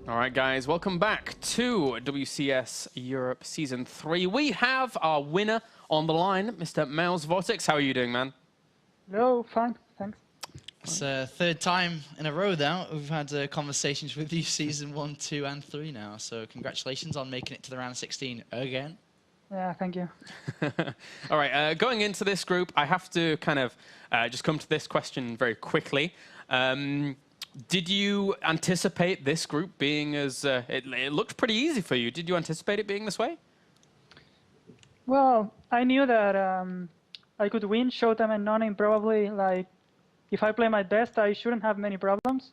All right, guys, welcome back to WCS Europe Season 3. We have our winner on the line, Mr. Miles Vortex. How are you doing, man? No, fine, thanks. It's third time in a row now. We've had conversations with you Season 1, 2, and 3 now. So congratulations on making it to the round of 16 again. Yeah, thank you. All right, going into this group, I have to kind of just come to this question very quickly. Did you anticipate this group being as... it looked pretty easy for you. Did you anticipate it being this way? Well, I knew that I could win Showtime and Noname probably. Like, if I play my best, I shouldn't have many problems.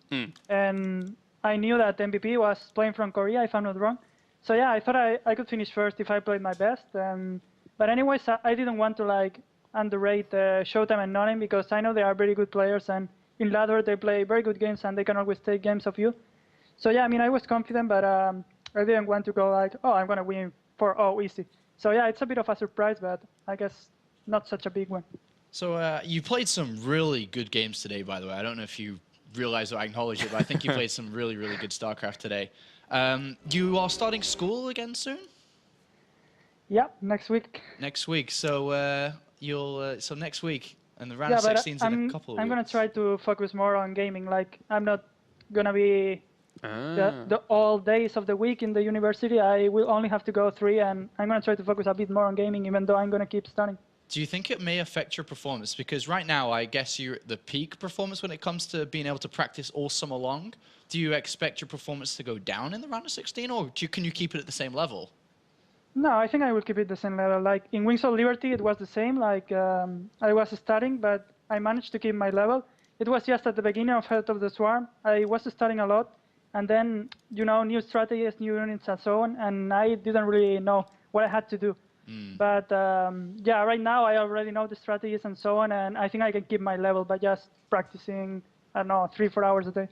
And I knew that MVP was playing from Korea, if I'm not wrong. So yeah, I thought I could finish first if I played my best. But anyways, I didn't want to like underrate Showtime and Noname because I know they are very good players, and in ladder they play very good games and they can always take games of you. So yeah, I mean, I was confident, but I didn't want to go like, oh, I'm gonna win 4-0 easy. So yeah, it's a bit of a surprise, but I guess not such a big one. So you played some really good games today, by the way. I don't know if you realize or acknowledge it, but I think you played some really, really good StarCraft today. You are starting school again soon? Yeah, next week. Next week. So so next week, and the round of 16's in a couple of weeks. I'm gonna try to focus more on gaming. Like, I'm not gonna be the all days of the week in the university. I will only have to go 3, and I'm gonna try to focus a bit more on gaming, even though I'm gonna keep studying. Do you think it may affect your performance? Because right now, I guess you're at the peak performance when it comes to being able to practice all summer long. Do you expect your performance to go down in the round of 16, or can you keep it at the same level? No, I think I will keep it the same level. Like in Wings of Liberty, it was the same. Like I was studying, but I managed to keep my level. It was just at the beginning of Head of the Swarm. I was studying a lot, and then, you know, new strategies, new units, and so on, and I didn't really know what I had to do. But yeah, right now I already know the strategies and so on, and I think I can keep my level by just practicing, I don't know, 3-4 hours a day.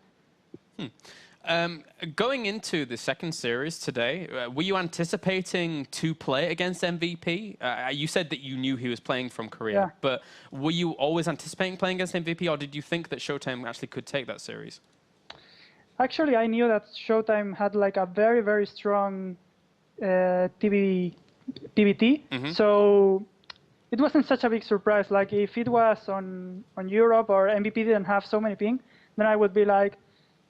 Going into the second series today, were you anticipating to play against MVP? You said that you knew he was playing from Korea, but were you always anticipating playing against MVP, or did you think that Showtime actually could take that series? Actually, I knew that Showtime had like a very, very strong PvT, so it wasn't such a big surprise. Like if it was on Europe or MVP didn't have so many ping, then I would be like,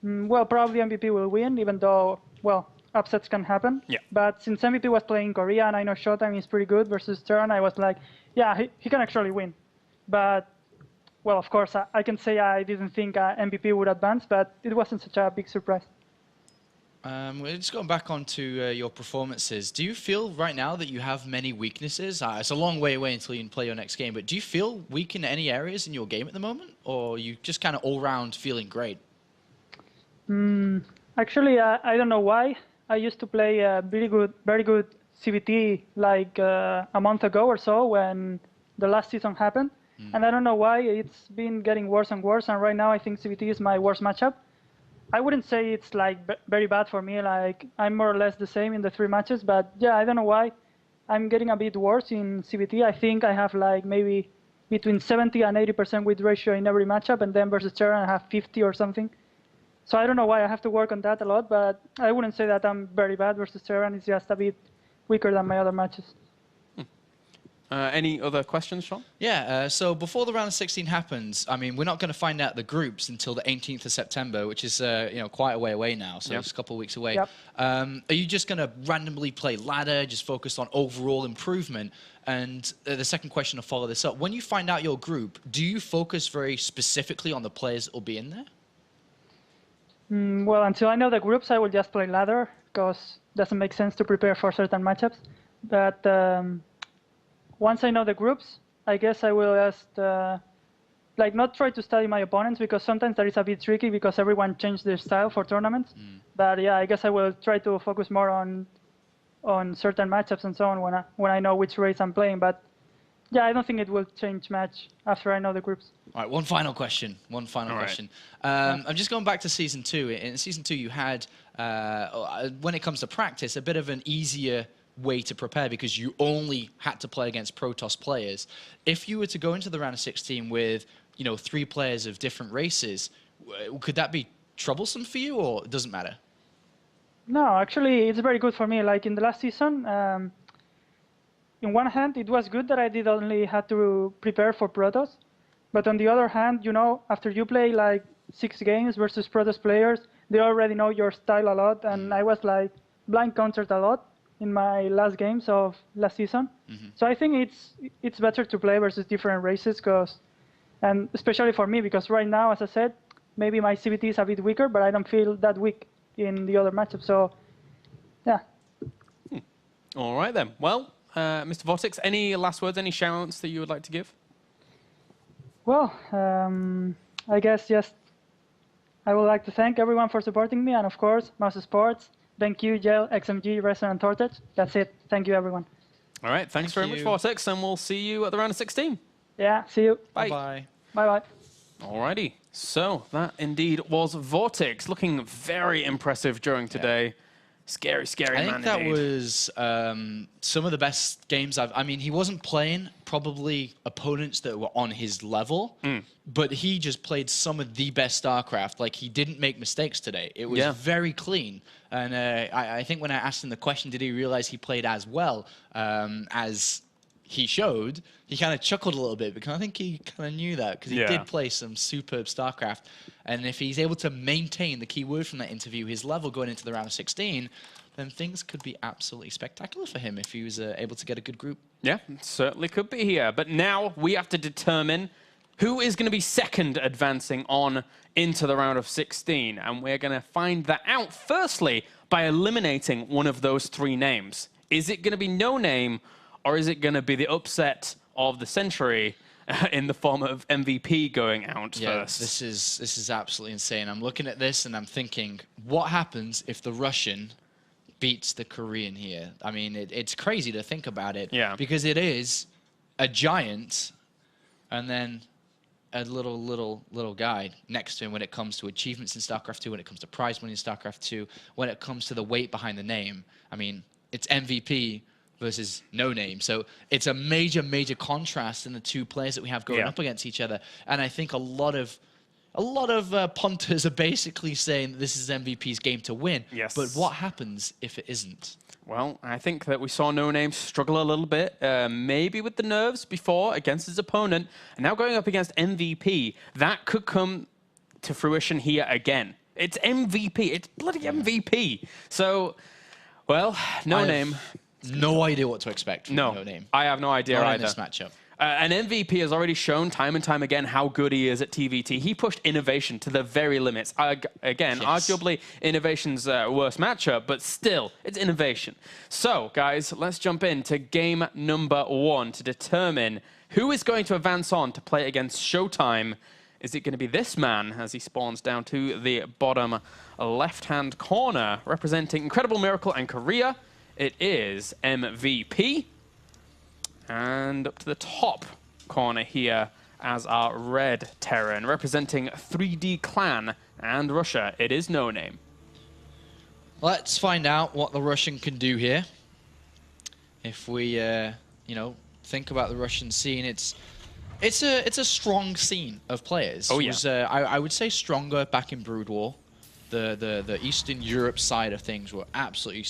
well, probably MVP will win, even though, well, upsets can happen. Yeah. But since MVP was playing Korea and I know Showtime is pretty good versus Terran, I was like, yeah, he can actually win. But, well, of course, I can say I didn't think MVP would advance, but it wasn't such a big surprise. We're just going back onto your performances. Do you feel right now that you have many weaknesses? It's a long way away until you can play your next game, but do you feel weak in any areas in your game at the moment? Or are you just kind of all-round feeling great? Actually, I don't know why. I used to play very good CVT like a month ago or so when the last season happened. And I don't know why it's been getting worse and worse. And right now I think CVT is my worst matchup. I wouldn't say it's like very bad for me. Like I'm more or less the same in the 3 matches, but yeah, I don't know why. I'm getting a bit worse in CVT. I think I have like maybe between 70 and 80% win ratio in every matchup, and then versus Terran I have 50 or something. So I don't know why. I have to work on that a lot, but I wouldn't say that I'm very bad versus Terran. It's just a bit weaker than my other matches. Any other questions, Sean? Yeah, so before the round of 16 happens, I mean, we're not going to find out the groups until the 18th of September, which is you know, quite a way away now, so it's a couple of weeks away. Yep. Are you just going to randomly play ladder, just focus on overall improvement? And the second question to follow this up, when you find out your group, do you focus very specifically on the players that will be in there? Well, until I know the groups, I will just play ladder, because it doesn't make sense to prepare for certain matchups. But once I know the groups, I guess I will just like not try to study my opponents, because sometimes that is a bit tricky because everyone changed their style for tournaments. But yeah, I guess I will try to focus more on certain matchups and so on when I know which race I'm playing. But yeah, I don't think it will change much after I know the groups. All right, one final question. I'm just going back to Season 2. In Season 2, you had, when it comes to practice, a bit of an easier way to prepare because you only had to play against Protoss players. If you were to go into the round of 16 with, you know, 3 players of different races, could that be troublesome for you, or it doesn't matter? No, actually, it's very good for me. Like in the last season, in one hand, it was good that I did only had to prepare for Protoss. But on the other hand, you know, after you play like 6 games versus Protoss players, they already know your style a lot. And I was like blind countered a lot in my last games of last season. So I think it's better to play versus different races, and especially for me, because right now, as I said, maybe my CVT is a bit weaker, but I don't feel that weak in the other matchup. So, yeah. All right then. Well, Mr. Vortex, any last words, any shout-outs that you would like to give? Well, I guess just I would like to thank everyone for supporting me, and of course, Mouse Sports. Thank you, Gel, XMG, Resonant Tortage. That's it. Thank you, everyone. All right. Thanks very much, Vortex, and we'll see you at the round of 16. Yeah, see you. Bye. Bye. Bye-bye. Alrighty. So that indeed was Vortex, looking very impressive during today. Scary, scary man. I think that was some of the best games I mean, he wasn't playing probably opponents that were on his level, but he just played some of the best StarCraft. Like, he didn't make mistakes today. It was very clean. And I think when I asked him the question, did he realize he played as well as he showed, he kind of chuckled a little bit, because I think he kind of knew that, because he did play some superb StarCraft. And if he's able to maintain the key word from that interview, his level going into the round of 16, then things could be absolutely spectacular for him if he was able to get a good group. Yeah, certainly could be here. But now we have to determine who is going to be second advancing on into the round of 16. And we're going to find that out, firstly, by eliminating one of those 3 names. Is it going to be Noname, or is it going to be the upset of the century in the form of MVP going out first? This is absolutely insane. I'm looking at this and I'm thinking, what happens if the Russian beats the Korean here? I mean, it's crazy to think about it, because it is a giant and then a little guy next to him when it comes to achievements in StarCraft 2, when it comes to prize money in StarCraft 2, when it comes to the weight behind the name. I mean, it's MVP versus Noname. So it's a major, major contrast in the 2 players that we have going up against each other. And I think a lot of punters are basically saying that this is MVP's game to win. Yes. But what happens if it isn't? Well, I think that we saw Noname struggle a little bit, maybe with the nerves before against his opponent, and now going up against MVP, that could come to fruition here again. It's MVP. It's bloody MVP. So, well, Noname. No idea what to expect from Noname. I have no idea either. In this matchup. An MVP has already shown time and time again how good he is at TVT. He pushed innovation to the very limits. Again, arguably innovation's worst matchup, but still, it's innovation. So, guys, let's jump into game number 1 to determine who is going to advance on to play against Showtime. Is it going to be this man as he spawns down to the bottom left-hand corner, representing Incredible Miracle and Korea? It is MVP. And up to the top corner here as our red Terran, representing 3D Clan and Russia, it is Noname. Let's find out what the Russian can do here. If we, you know, think about the Russian scene, it's a strong scene of players. Oh, yeah. It was, I would say stronger back in Brood War. The Eastern Europe side of things were absolutely,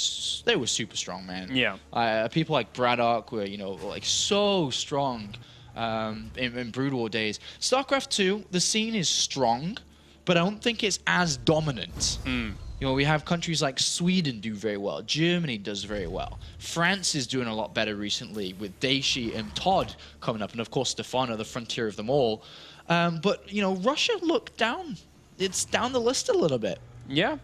they were super strong, man. Yeah. People like Braddock were, you know, like so strong in Brood War days. StarCraft 2, the scene is strong, but I don't think it's as dominant. You know, we have countries like Sweden do very well. Germany does very well. France is doing a lot better recently with Daishi and Todd coming up, and of course Stefano, the frontier of them all. But, you know, Russia looked down. It's down the list a little bit. Yeah.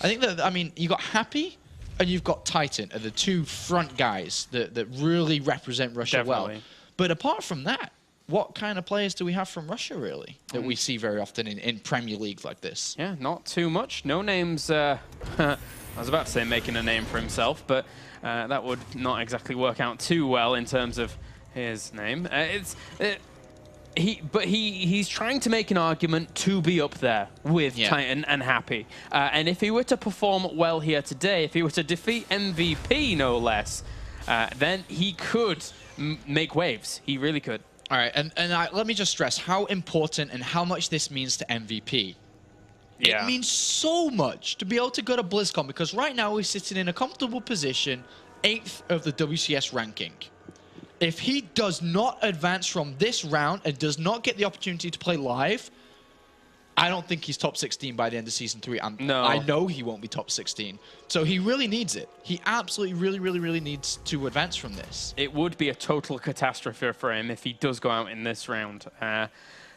I think that, I mean, you got Happy and you've got Titan are the 2 front guys that really represent Russia well. But apart from that, what kind of players do we have from Russia, really, that we see very often in Premier League like this? Yeah, not too much. Noname's, I was about to say making a name for himself, but that would not exactly work out too well in terms of his name. He's trying to make an argument to be up there with Titan and Happy. And if he were to perform well here today, if he were to defeat MVP, no less, then he could make waves. He really could. All right, and let me just stress how important and how much this means to MVP. Yeah. It means so much to be able to go to BlizzCon, because right now he's sitting in a comfortable position, 8th of the WCS ranking. If he does not advance from this round and does not get the opportunity to play live, I don't think he's top 16 by the end of Season 3. No. I know he won't be top 16. So he really needs it. He absolutely, really needs to advance from this. It would be a total catastrophe for him if he does go out in this round.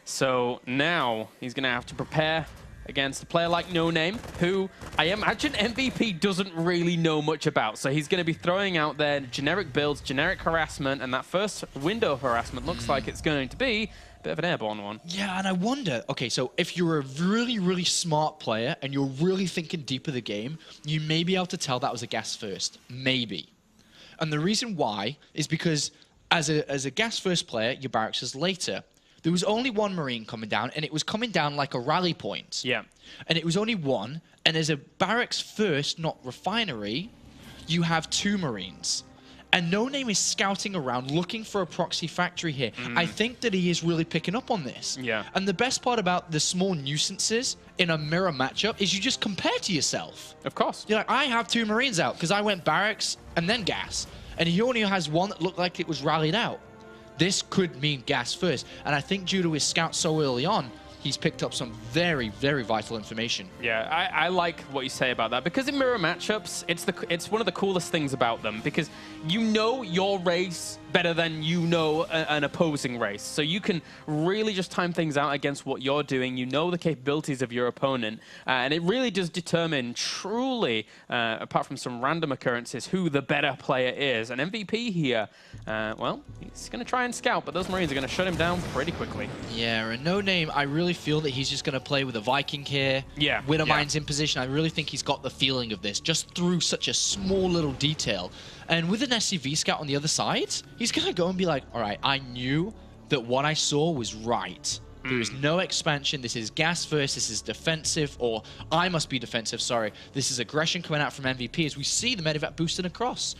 So now he's going to have to prepare against a player like Noname, who I imagine MVP doesn't really know much about. So he's going to be throwing out their generic builds, generic harassment, and that first window harassment looks like it's going to be a bit of an airborne one. Yeah, and I wonder, okay, so if you're a really smart player and you're really thinking deep of the game, you may be able to tell that was a gas first. Maybe. And the reason why is because as a gas first player, your barracks is later. There was only one Marine coming down, and it was coming down like a rally point. Yeah. And it was only one, and as a barracks first, not refinery, you have 2 Marines. And Noname is scouting around looking for a proxy factory here. I think that he is really picking up on this. Yeah. And the best part about the small nuisances in a mirror matchup is you just compare to yourself. Of course. You're like, I have 2 Marines out because I went barracks and then gas. And he only has one that looked like it was rallied out. This could mean gas first. And I think due to his scout so early on, he's picked up some very vital information. Yeah, I like what you say about that, because in mirror matchups, it's one of the coolest things about them, because you know your race better than you know an opposing race. So you can really just time things out against what you're doing. You know the capabilities of your opponent, and it really does determine truly, apart from some random occurrences, who the better player is. And MVP here, well, he's going to try and scout, but those Marines are going to shut him down pretty quickly. Yeah, and Noname, I really feel that he's just going to play with a Viking here. Yeah. Widowmine's in position. I really think he's got the feeling of this, just through such a small little detail. And with an SCV scout on the other side, he's going to go and be like, all right, I knew that what I saw was right. There is no expansion. This is gas first. This is defensive, or I must be defensive, sorry. This is aggression coming out from MVP as we see the medevac boosting across.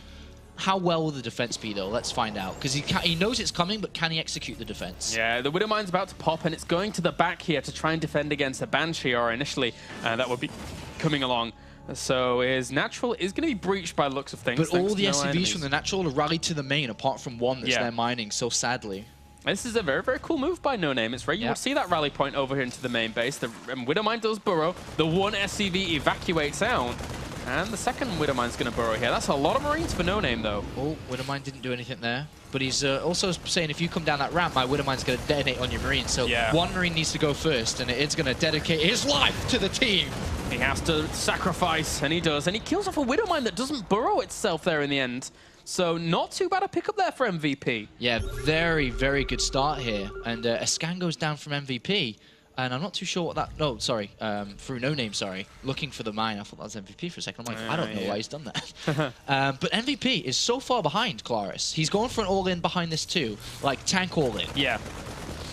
How well will the defense be, though? Let's find out. Because he knows it's coming, but can he execute the defense? Yeah, the Widowmine's about to pop, and it's going to the back here to try and defend against a Banshee, or initially that would be coming along. So his natural is going to be breached by the looks of things. But all the SCVs from the natural are rallied to the main, apart from one that's there mining, so sadly. This is a very cool move by Noname. It's rare you would see that rally point over here into the main base. The Widowmine does burrow. The one SCV evacuates out. And the second Widowmine's going to burrow here. That's a lot of Marines for Noname, though. Oh, Widowmine didn't do anything there. But he's also saying, if you come down that ramp, my Widowmine's going to detonate on your Marine. So one Marine needs to go first, and it's going to dedicate his life to the team. He has to sacrifice, and he does. And he kills off a Widowmine that doesn't burrow itself there in the end. So not too bad a pickup there for MVP. Yeah, very good start here. And a scan goes down from MVP. And I'm not too sure what that... No, sorry. Through Noname, sorry. Looking for the mine. I thought that was MVP for a second. I'm like, I don't know why he's done that. But MVP is so far behind Claris. He's going for an all-in behind this too. Like, tank all-in. Yeah.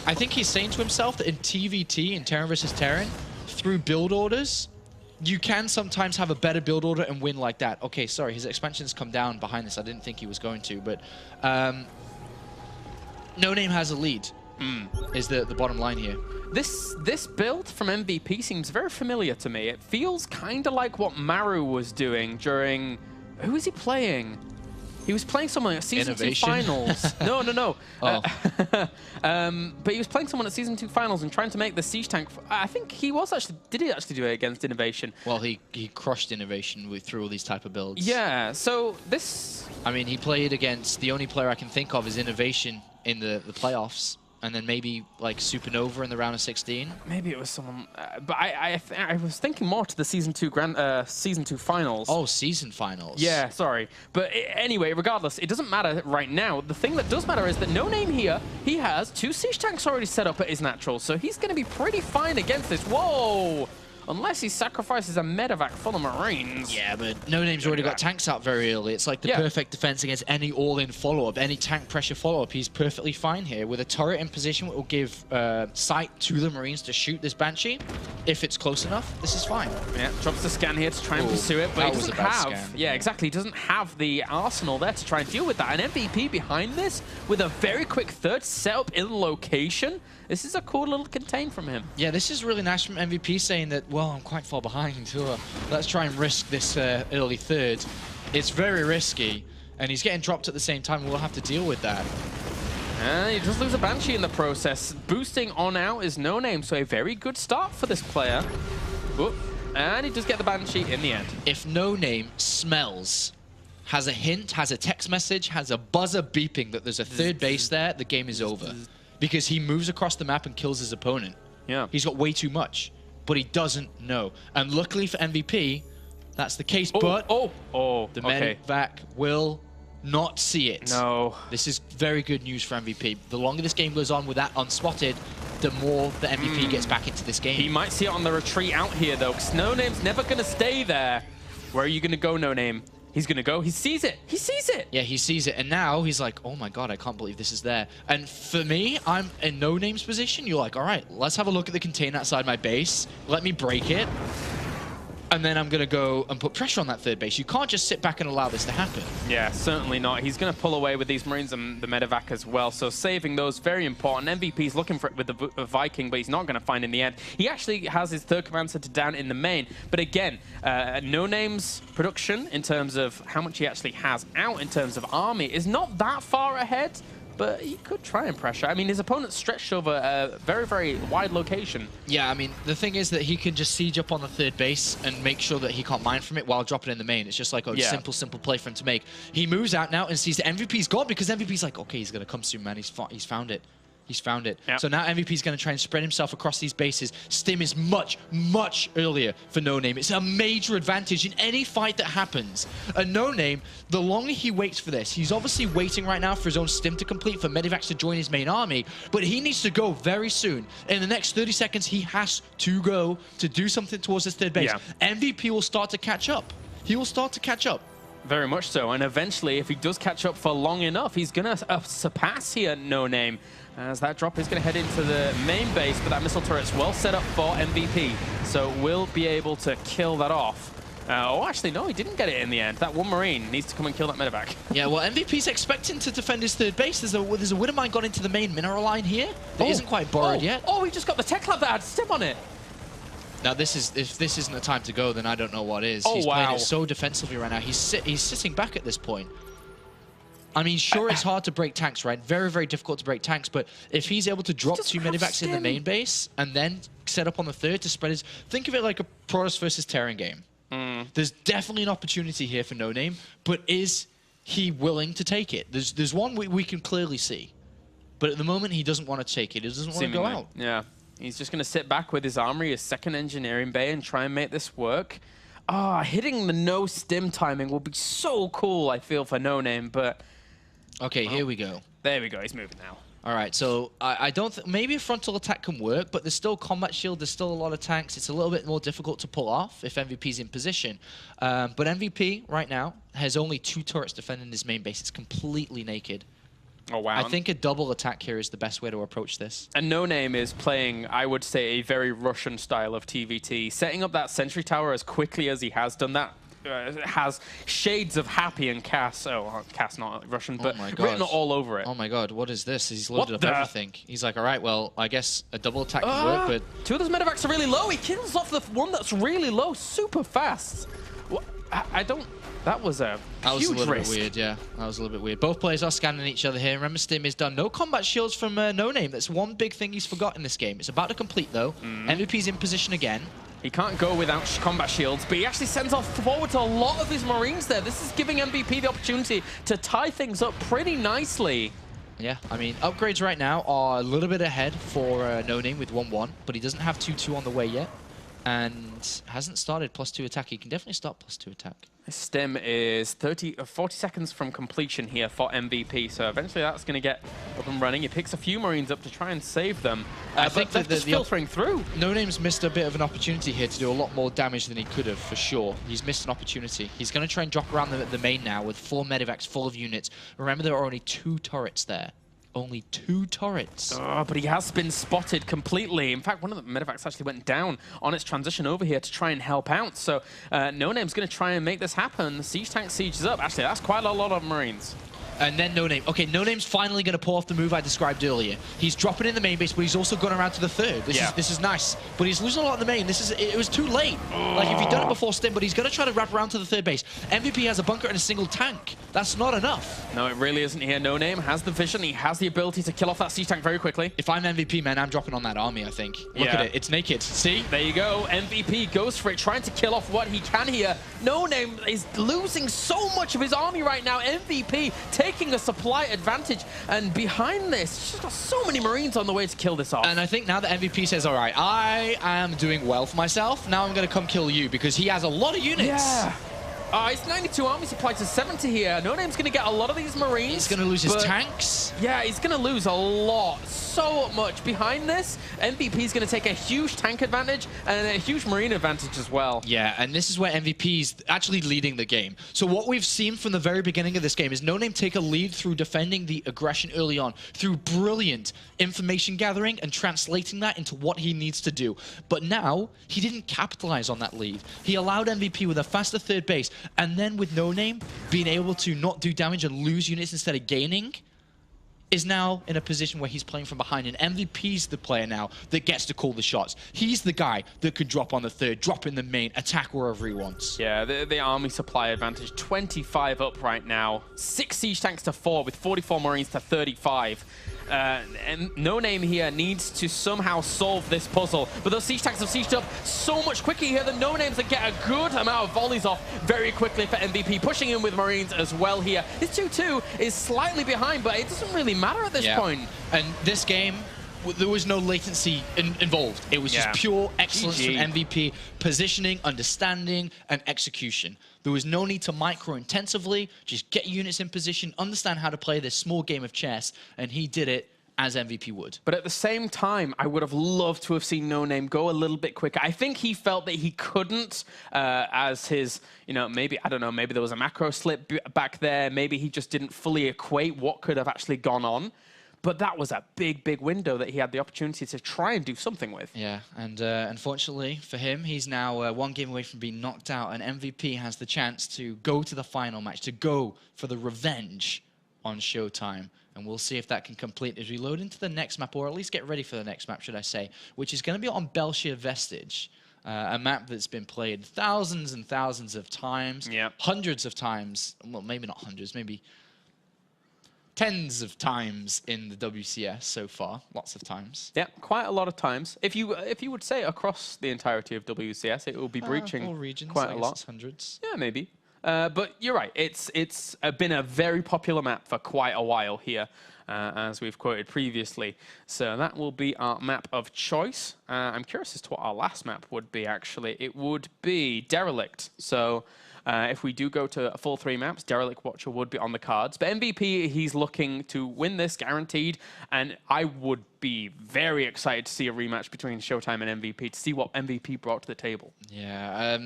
I think he's saying to himself that in TVT, in Terran versus Terran, through build orders, you can sometimes have a better build order and win like that. Okay, sorry. His expansion's come down behind this. I didn't think he was going to. But Noname has a lead. Is the bottom line here. This build from MVP seems very familiar to me. It feels kind of like what Maru was doing during... Who was he playing? He was playing someone at Season 2 Finals. No. Oh. But he was playing someone at Season 2 Finals and trying to make the Siege Tank... I think he was actually... Did he actually do it against Innovation? Well, he crushed Innovation through all these type of builds. Yeah, so this... I mean, he played against... The only player I can think of is Innovation in the playoffs. And then maybe like Supernova in the round of 16. Maybe it was someone, but I was thinking more to the Season 2 Finals. Oh, Season Finals. Yeah, sorry. But anyway, regardless, it doesn't matter right now. The thing that does matter is that Noname here, he has 2 siege tanks already set up at his natural, so he's going to be pretty fine against this. Whoa! Unless he sacrifices a medevac full of Marines. Yeah, but Noname's already got tanks out very early. It's like the perfect defense against any all-in follow-up, any tank pressure follow-up. He's perfectly fine here with a turret in position that will give sight to the Marines to shoot this Banshee. If it's close enough, this is fine. Yeah, drops the scan here to try and pursue it, but he doesn't have... Scan. Yeah, exactly. He doesn't have the arsenal there to try and deal with that. An MVP behind this with a very quick third setup in location. This is a cool little contain from him. Yeah, this is really nice from MVP saying that, well, I'm quite far behind. Let's try and risk this early third. It's very risky, and he's getting dropped at the same time. We'll have to deal with that. And he does lose a Banshee in the process. Boosting on out is Noname, so a very good start for this player. Whoop. And he does get the Banshee in the end. If Noname smells, has a hint, has a text message, has a buzzer beeping that there's a third base there, the game is over. Because he moves across the map and kills his opponent. Yeah. He's got way too much, but he doesn't know. And luckily for MVP, that's the case, but the Medivac will not see it. No. This is very good news for MVP. The longer this game goes on with that unspotted, the more the MVP gets back into this game. He might see it on the retreat out here, though, because Noname's never going to stay there. Where are you going to go, Noname? He's going to go. He sees it. He sees it. Yeah, he sees it. And now he's like, oh my God, I can't believe this is there. And for me, I'm in Noname's position. You're like, all right, let's have a look at the container outside my base. Let me break it. And then I'm going to go and put pressure on that third base. You can't just sit back and allow this to happen. Yeah, certainly not. He's going to pull away with these Marines and the Medivac as well. So saving those, very important. MVP's looking for it with the Viking, but he's not going to find in the end. He actually has his third command center down in the main. But again, Noname's production in terms of how much he actually has out in terms of army is not that far ahead. But he could try and pressure. I mean, his opponent's stretched over a very, very wide location. Yeah, I mean, the thing is that he can just siege up on the third base and make sure that he can't mine from it while dropping in the main. It's just like a simple play for him to make. He moves out now and sees the MVP's gone because MVP's like, okay, he's going to come soon, man. He's found it. He's found it. Yep. So now MVP's going to try and spread himself across these bases. Stim is much, much earlier for Noname. It's a major advantage in any fight that happens. And Noname, the longer he waits for this, he's obviously waiting right now for his own Stim to complete, for Medivacs to join his main army, but he needs to go very soon. In the next 30 seconds, he has to go to do something towards his third base. Yeah. MVP will start to catch up. He will start to catch up. Very much so. And eventually, if he does catch up for long enough, he's going to surpass here Noname. As that drop is going to head into the main base, but that missile turret's well set up for MVP. So we'll be able to kill that off. Oh, actually, no, he didn't get it in the end. That one Marine needs to come and kill that Medivac. Yeah, well, MVP's expecting to defend his third base. There's a Widowmine gone into the main mineral line here. It isn't quite borrowed yet. Oh, he just got the tech lab that had Stim on it. Now, if this isn't the time to go, then I don't know what is. He's playing it so defensively right now. He's sitting back at this point. I mean, sure, it's hard to break tanks, right? Very, very difficult to break tanks, but if he's able to drop 2 Medivacs in the main base and then set up on the third to spread his... Think of it like a Protoss versus Terran game. There's definitely an opportunity here for Noname, but is he willing to take it? There's one we can clearly see, but at the moment, he doesn't want to take it. He doesn't want to go out. Yeah, he's just going to sit back with his armory, his second engineering bay, and try and make this work. Hitting the no Stim timing will be so cool, I feel, for Noname, but... Okay, here we go. There we go. He's moving now. All right, so I don't think... Maybe a frontal attack can work, but there's still combat shield. There's still a lot of tanks. It's a little bit more difficult to pull off if MVP's in position. But MVP, right now, has only 2 turrets defending his main base. It's completely naked. Oh, wow. I think a double attack here is the best way to approach this. And Noname is playing, I would say, a very Russian style of TVT. Setting up that sentry tower as quickly as he has done that. Has shades of Happy and Cass. Oh, Cass not Russian, but written all over it. Oh my God, what is this? He's loaded up everything. He's like, all right, well, I guess a double attack can work, but... 2 of those Medivacs are really low. He kills off the one that's really low super fast. Well, I don't... That was a huge bit risk. Weird, yeah. That was a little bit weird. Both players are scanning each other here. Remember, Stim is done. No combat shields from Noname. That's one big thing he's forgot in this game. It's about to complete, though. MVP's in position again. He can't go without combat shields, but he actually sends off forward to a lot of his Marines there. This is giving MVP the opportunity to tie things up pretty nicely. Yeah, I mean, upgrades right now are a little bit ahead for Noname with 1-1, but he doesn't have 2-2 on the way yet, and hasn't started +2 attack. He can definitely start +2 attack. His Stim is 40 seconds from completion here for MVP, so eventually that's going to get up and running. He picks a few Marines up to try and save them, I think they're just filtering through. Noname's missed a bit of an opportunity here to do a lot more damage than he could have, for sure. He's missed an opportunity. He's going to try and drop around the main now with 4 Medivacs full of units. Remember, there are only 2 turrets there. Only 2 turrets. Oh, but he has been spotted completely. In fact, one of the Medivacs actually went down on its transition over here to try and help out. So Noname's going to try and make this happen. The siege tank sieges up. Actually, that's quite a lot of Marines. And then Noname. Okay, Noname's finally going to pull off the move I described earlier. He's dropping in the main base, but he's also gone around to the third. This is nice. But he's losing a lot in the main. It was too late. Like, if he'd done it before Stim, but he's going to try to wrap around to the third base. MVP has a bunker and a single tank. That's not enough. No, it really isn't here. Noname has the vision. He has the ability to kill off that siege tank very quickly. If I'm MVP, man, I'm dropping on that army, I think. Look at it. It's naked. See? There you go. MVP goes for it, trying to kill off what he can here. Noname is losing so much of his army right now. MVP taking a supply advantage. And behind this, he's just got so many Marines on the way to kill this off. And I think now that MVP says, all right, I am doing well for myself, now I'm going to come kill you, because he has a lot of units. Yeah. It's 92 army supply to 70 here. Noname's going to get a lot of these Marines. He's going to lose his tanks. Yeah, he's going to lose a lot. So much. Behind this, MVP's going to take a huge tank advantage and a huge Marine advantage as well. Yeah, and this is where MVP's actually leading the game. So what we've seen from the very beginning of this game is Noname take a lead through defending the aggression early on, through brilliant information gathering and translating that into what he needs to do. But now, he didn't capitalize on that lead. He allowed MVP with a faster third base, and then with Noname being able to not do damage and lose units instead of gaining, is now in a position where he's playing from behind, and MVP's the player now that gets to call the shots. He's the guy that could drop on the third, drop in the main, attack wherever he wants. Yeah, the army supply advantage, 25 up right now. 6 siege tanks to 4 with 44 Marines to 35. And Noname here needs to somehow solve this puzzle. But those siege tanks have sieged up so much quicker here than Noname's that get a good amount of volleys off very quickly for MVP, pushing in with Marines as well here. His 2-2 is slightly behind, but it doesn't really matter at this point. And this game, there was no latency involved. It was just pure excellence from MVP, positioning, understanding, and execution. There was no need to micro-intensively, just get units in position, understand how to play this small game of chess, and he did it as MVP would. But at the same time, I would have loved to have seen Noname go a little bit quicker. I think he felt that he couldn't as his, maybe, I don't know, maybe there was a macro slip back there. Maybe he just didn't fully equate what could have actually gone on. But that was a big, big window that he had the opportunity to try and do something with. Yeah, and unfortunately for him, he's now 1 game away from being knocked out, and MVP has the chance to go to the final match, to go for the revenge on Showtime. And we'll see if that can complete as we load into the next map, or at least get ready for the next map, should I say, which is going to be on Belshire Vestige. A map that's been played thousands and thousands of times, hundreds of times, well, maybe not hundreds, maybe tens of times in the WCS so far, lots of times. Yeah, quite a lot of times. If you would say across the entirety of WCS, it will be breaching all regions, quite a lot. It's hundreds. Yeah, maybe. But you're right. It's been a very popular map for quite a while here, as we've quoted previously. So that will be our map of choice. I'm curious as to what our last map would be, actually. It would be Derelict. So if we do go to a full 3 maps, Derelict Watcher would be on the cards. But MVP, he's looking to win this guaranteed. And I would be very excited to see a rematch between Showtime and MVP, to see what MVP brought to the table. Yeah,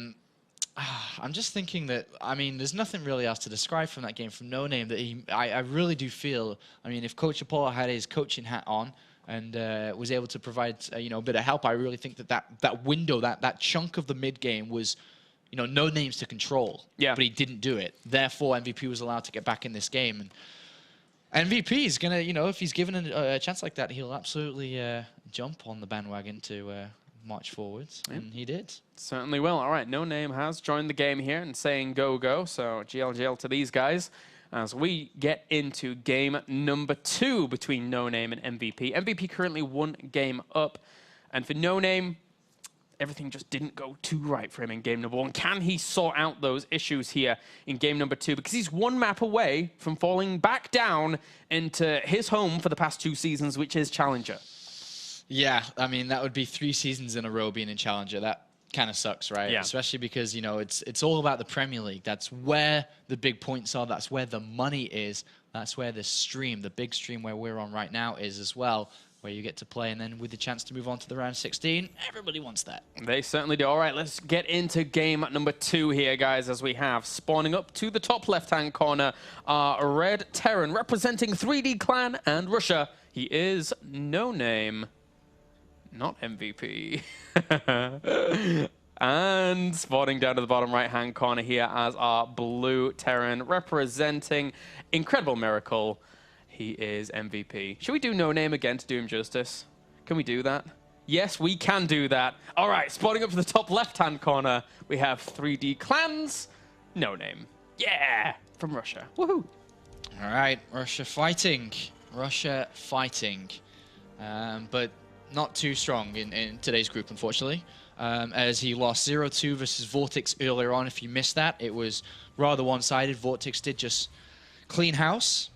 I'm just thinking that, I mean, there's nothing really else to describe from that game from Noname that I really do feel, I mean, if Coach Apollo had his coaching hat on and was able to provide, a bit of help, I really think that window, that chunk of the mid game was, Noname's to control. Yeah. But he didn't do it. Therefore, MVP was allowed to get back in this game. And MVP is going to, if he's given a chance like that, he'll absolutely jump on the bandwagon to march forwards, and he did. Certainly will. All right, Noname has joined the game here and saying go, go. So GLGL to these guys as we get into game number 2 between Noname and MVP. MVP currently 1 game up. And for Noname, everything just didn't go too right for him in game number 1. Can he sort out those issues here in game number 2? Because he's 1 map away from falling back down into his home for the past 2 seasons, which is Challenger. Yeah, I mean, that would be 3 seasons in a row being in Challenger. That kind of sucks, right? Yeah. Especially because, it's all about the Premier League. That's where the big points are. That's where the money is. That's where the stream, the big stream where we're on right now is as well, where you get to play. And then with the chance to move on to the round 16, everybody wants that. They certainly do. All right, let's get into game number 2 here, guys, as we have spawning up to the top left-hand corner our Red Terran representing 3D Clan and Russia. He is Noname. Not MVP. And spawning down to the bottom right-hand corner here as our blue Terran representing Incredible Miracle. He is MVP. Should we do Noname again to do him justice? Can we do that? Yes, we can do that. All right, spawning up to the top left-hand corner, we have 3D Clans, Noname. Yeah, from Russia. Woohoo! All right, Russia fighting. Russia fighting. But not too strong in today's group, unfortunately. As he lost 0-2 versus Vortex earlier on. If you missed that, it was rather one-sided. Vortex did just clean house.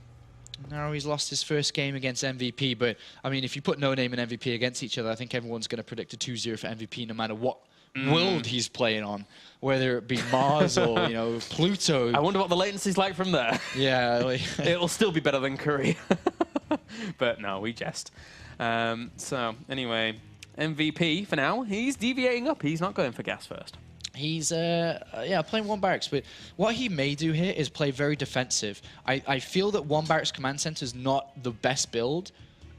Now he's lost his first game against MVP, but I mean, if you put Noname and MVP against each other, I think everyone's going to predict a 2-0 for MVP no matter what world he's playing on, whether it be Mars or, you know, Pluto. I wonder what the latency's like from there. Yeah. It'll still be better than Korea. But no, we jest. So anyway, MVP for now, he's deviating up. He's not going for gas first. He's, playing one barracks, but what he may do here is play very defensive. I feel that one barracks command center is not the best build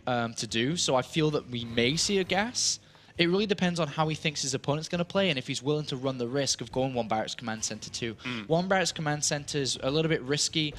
to do, so I feel that we may see a gas. It really depends on how he thinks his opponent's going to play and if he's willing to run the risk of going one barracks command center too. One barracks command center is a little bit risky.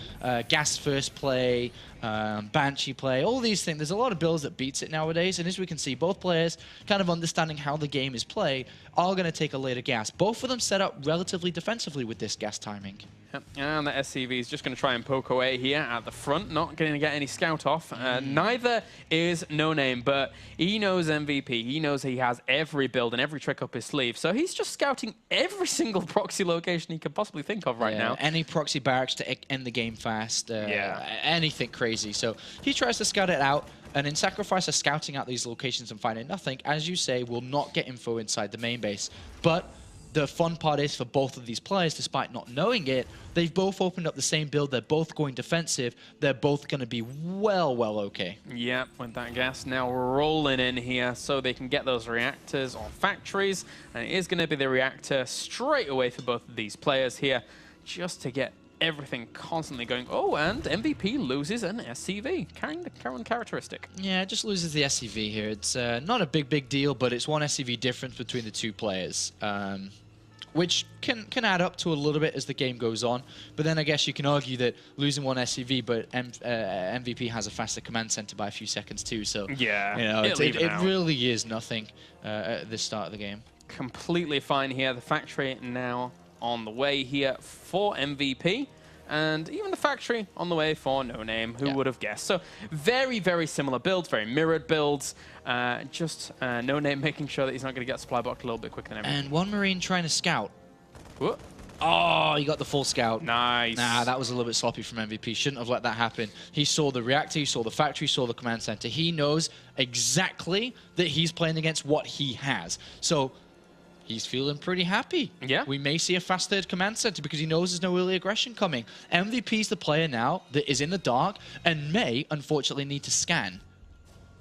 Gas first play, Banshee play, all these things. There's a lot of builds that beats it nowadays, and as we can see, both players kind of understanding how the game is played are going to take a later gas. Both of them set up relatively defensively with this gas timing. Yep. And the SCV is just going to try and poke away here at the front, not going to get any scout off. Neither is Noname, but he knows MVP. He knows he has every build and every trick up his sleeve, so he's just scouting every single proxy location he could possibly think of right now. Any proxy barracks to end the game fast, anything crazy. So he tries to scout it out, and in Sacrifice, scouting out these locations and finding nothing, as you say, will not get info inside the main base. But the fun part is for both of these players, despite not knowing it, they've both opened up the same build. They're both going defensive. They're both going to be well okay. Yep, with that gas now rolling in here so they can get those reactors or factories. And it is going to be the reactor straight away for both of these players here just to get everything constantly going. Oh, and MVP loses an SCV, carrying the current characteristic. Yeah, it just loses the SCV here. It's not a big deal, but it's one SCV difference between the two players. Which can add up to a little bit as the game goes on. But then I guess you can argue that losing one SCV, but MVP has a faster command center by a few seconds too. So yeah, you know, it really is nothing at the start of the game. Completely fine here. The factory now on the way here for MVP. And even the factory on the way for Noname, who would have guessed. So very similar builds, very mirrored builds. Just Noname making sure that he's not going to get supply blocked a little bit quicker than everyone. And one Marine trying to scout. Whoop. Oh, he got the full scout. Nice. Nah, that was a little bit sloppy from MVP. Shouldn't have let that happen. He saw the reactor, he saw the factory, he saw the command center. He knows exactly that he's playing against what he has. So he's feeling pretty happy. Yeah. We may see a fast third command center because he knows there's no early aggression coming. MVP's the player now that is in the dark and may, unfortunately, need to scan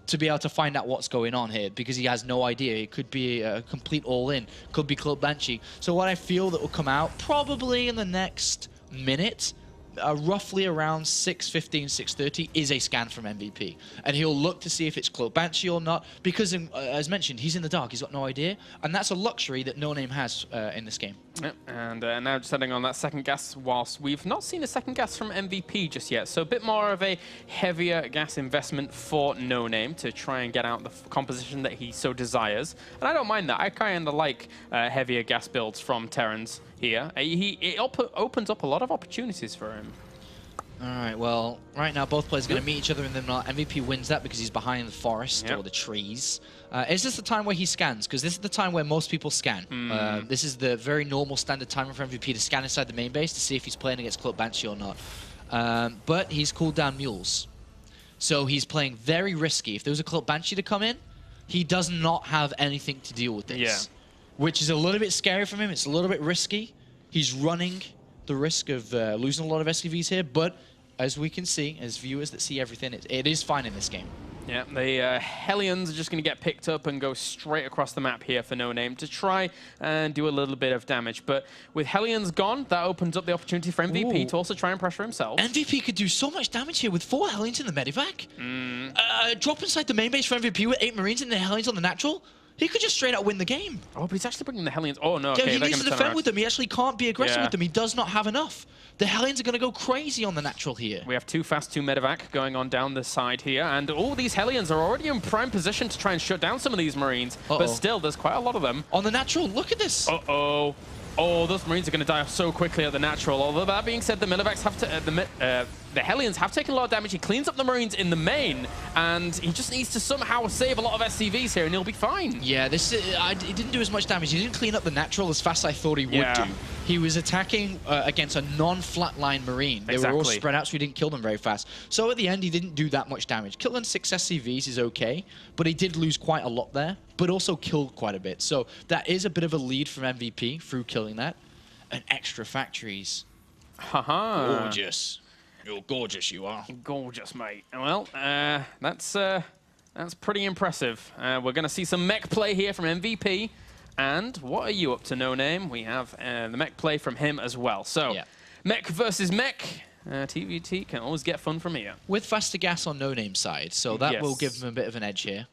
to be able to find out what's going on here because he has no idea. It could be a complete all-in. Could be Club Banshee. So what I feel that will come out probably in the next minute, roughly around 6:15, 6:30, is a scan from MVP. And he'll look to see if it's Cloak Banshee or not, because, as mentioned, he's in the dark. He's got no idea. And that's a luxury that Noname has in this game. Yep. And now just heading on that second gas, whilst we've not seen a second gas from MVP just yet. So a bit more of a heavier gas investment for Noname to try and get out the composition that he so desires. And I don't mind that. I kind of like heavier gas builds from Terrans here. It opens up a lot of opportunities for him. All right, well, right now both players are going to meet each other in the middle. MVP wins that because he's behind the forest or the trees. Is this the time where he scans? Because this is the time where most people scan. This is the very normal standard timer for MVP to scan inside the main base to see if he's playing against Cloak Banshee or not. But he's cooled down mules. So he's playing very risky. If there was a Cloak Banshee to come in, he does not have anything to deal with this. Yeah. Which is a little bit scary from him. It's a little bit risky. He's running the risk of losing a lot of SCVs here, but as we can see, as viewers that see everything, it is fine in this game. Yeah, the Hellions are just going to get picked up and go straight across the map here for Noname to try and do a little bit of damage. But with Hellions gone, that opens up the opportunity for MVP to also try and pressure himself. MVP could do so much damage here with 4 Hellions in the medevac. Drop inside the main base for MVP with 8 Marines and the Hellions on the natural. He could just straight out win the game. Oh, but he's actually bringing the Hellions. Oh, no. Yeah, Okay, he they're needs gonna to turn defend around. with them. He actually can't be aggressive Yeah. with them. He does not have enough. The Hellions are going to go crazy on the natural here. We have 2 fast, 2 medevac going on down the side here, and all these Hellions are already in prime position to try and shut down some of these Marines, but still, there's quite a lot of them. On the natural, look at this. Uh-oh. Oh, those Marines are going to die off so quickly at the natural. Although that being said, the medevacs have to, the Hellions have taken a lot of damage. He cleans up the Marines in the main, and he just needs to somehow save a lot of SCVs here, and he'll be fine. Yeah, this he didn't do as much damage. He didn't clean up the natural as fast as I thought he would do. He was attacking against a non-flatline Marine. They were all spread out, so he didn't kill them very fast. So at the end, he didn't do that much damage. Killing 6 SCVs is okay, but he did lose quite a lot there, but also killed quite a bit. So that is a bit of a lead from MVP through killing that. And extra factories. Haha. Gorgeous. You're gorgeous, you are. Gorgeous, mate. Well, that's pretty impressive. We're going to see some mech play here from MVP. And what are you up to, Noname? We have the mech play from him as well. So, mech versus mech. TVT can always get fun from here. With faster gas on Noname's side, so that will give him a bit of an edge here.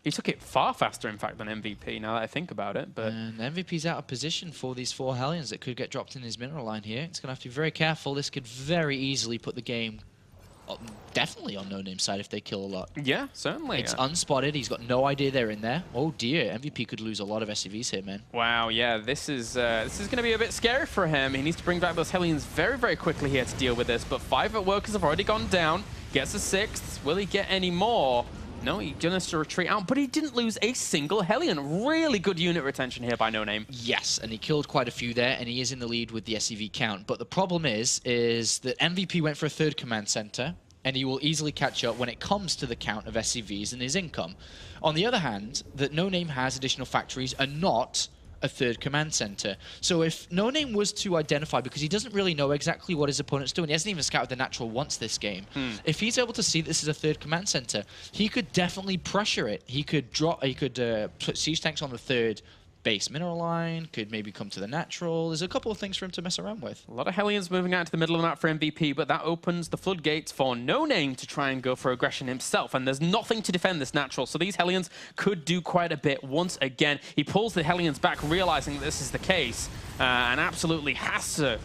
He took it far faster, in fact, than MVP, now that I think about it. But and MVP's out of position for these 4 Hellions that could get dropped in his mineral line here. It's going to have to be very careful. This could very easily put the game definitely on Noname's side if they kill a lot. Yeah, certainly. It's unspotted. He's got no idea they're in there. Oh, dear. MVP could lose a lot of SCVs here, man. Wow, yeah, this is going to be a bit scary for him. He needs to bring back those Hellions very, very quickly here to deal with this. But 5 workers have already gone down. Gets a 6th. Will he get any more? No, he just to retreat out, but he didn't lose a single Hellion. Really good unit retention here by Noname. Yes, and he killed quite a few there, and he is in the lead with the SCV count. But the problem is that MVP went for a 3rd command center, and he will easily catch up when it comes to the count of SCVs and his income. On the other hand, that Noname has additional factories and not a 3rd command center. So if Noname was to identify, because he doesn't really know exactly what his opponent's doing, he hasn't even scouted the natural once this game. If he's able to see this is a 3rd command center, he could definitely pressure it. He could put siege tanks on the 3rd base mineral line, could maybe come to the natural. There's a couple of things for him to mess around with. A lot of Hellions moving out to the middle of the map for MVP, but that opens the floodgates for Noname to try and go for aggression himself, and there's nothing to defend this natural, so these Hellions could do quite a bit once again. He pulls the Hellions back, realizing that this is the case, and absolutely has to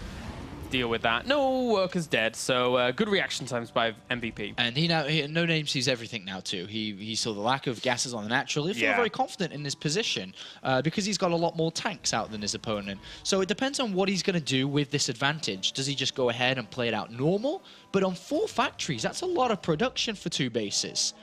deal with that. No workers dead, so good reaction times by MVP. And Noname sees everything now too. He saw the lack of gases on the natural. He feels very confident in his position because he's got a lot more tanks out than his opponent. So it depends on what he's going to do with this advantage. Does he just go ahead and play it out normal? But on 4 factories, that's a lot of production for 2 bases.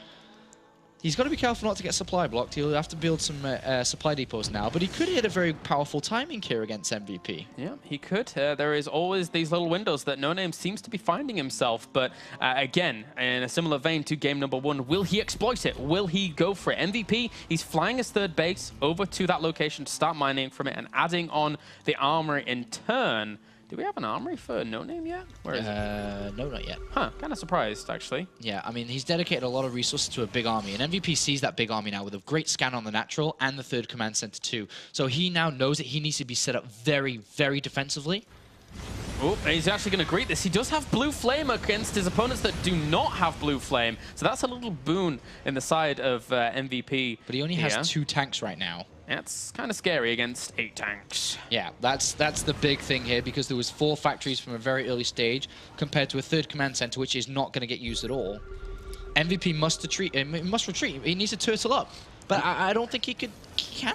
He's got to be careful not to get supply blocked. He'll have to build some supply depots now, but he could hit a very powerful timing here against MVP. Yeah, he could. There is always these little windows that Noname seems to be finding himself, but again, in a similar vein to game number 1, will he exploit it? Will he go for it? MVP, he's flying his 3rd base over to that location to start mining from it and adding on the armory in turn. Do we have an armory for Noname yet? Where is it? No, not yet. Huh, kind of surprised, actually. Yeah, I mean, he's dedicated a lot of resources to a big army, and MVP sees that big army now with a great scan on the natural and the 3rd command center too. So he now knows that he needs to be set up very, very defensively. Oh, he's actually going to greet this. He does have Blue Flame against his opponents that do not have Blue Flame. So that's a little boon in the side of MVP. But he only has 2 tanks right now. That's kind of scary against 8 tanks. Yeah, that's the big thing here, because there was 4 factories from a very early stage compared to a 3rd command center, which is not going to get used at all. MVP must retreat. He needs to turtle up. But I don't think he can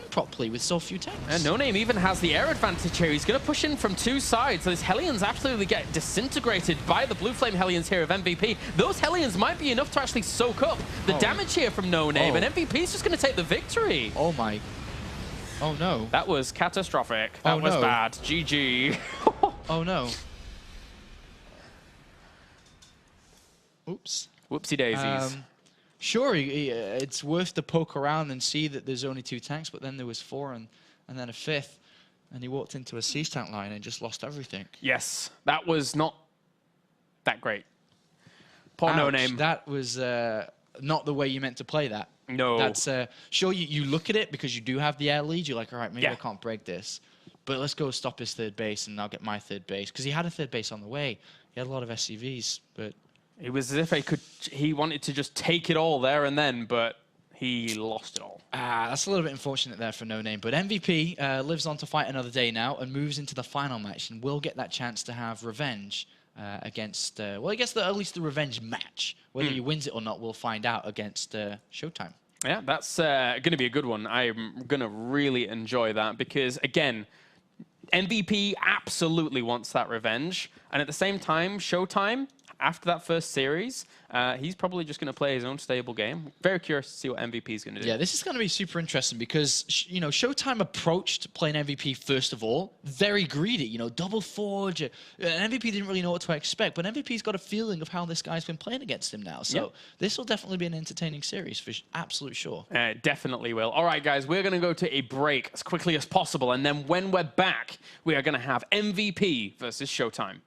properly with so few tanks. And Noname even has the air advantage here. He's going to push in from 2 sides. Those Hellions absolutely get disintegrated by the Blue Flame Hellions here of MVP. Those Hellions might be enough to actually soak up the damage here from Noname, and MVP's just going to take the victory. Oh my. Oh no. That was catastrophic. That was bad. GG. Oh no. Oops. Whoopsie daisies. Sure, it's worth to poke around and see that there's only 2 tanks, but then there was 4 and then a 5th, and he walked into a siege tank line and just lost everything. Yes, that was not that great. Poor Ouch, Noname. That was not the way you meant to play that. No. That's sure you look at it because you do have the air lead. You're like, all right, maybe I can't break this, but let's go stop his 3rd base and I'll get my 3rd base, because he had a 3rd base on the way. He had a lot of SCVs, but it was as if he wanted to just take it all there and then, but he lost it all. That's a little bit unfortunate there for Noname, but MVP lives on to fight another day now and moves into the final match and will get that chance to have revenge against, well, I guess at least the revenge match. Whether he wins it or not, we'll find out against Showtime. Yeah, that's going to be a good one. I'm going to really enjoy that because, again, MVP absolutely wants that revenge. And at the same time, Showtime, after that first series, he's probably just going to play his own stable game. Very curious to see what MVP is going to do. Yeah, this is going to be super interesting because, you know, Showtime approached playing MVP first of all very greedy, you know, double forge. And MVP didn't really know what to expect, but MVP's got a feeling of how this guy's been playing against him now. So this will definitely be an entertaining series for absolute sure. Definitely will. All right, guys, we're going to go to a break as quickly as possible. And then when we're back, we are going to have MVP versus Showtime.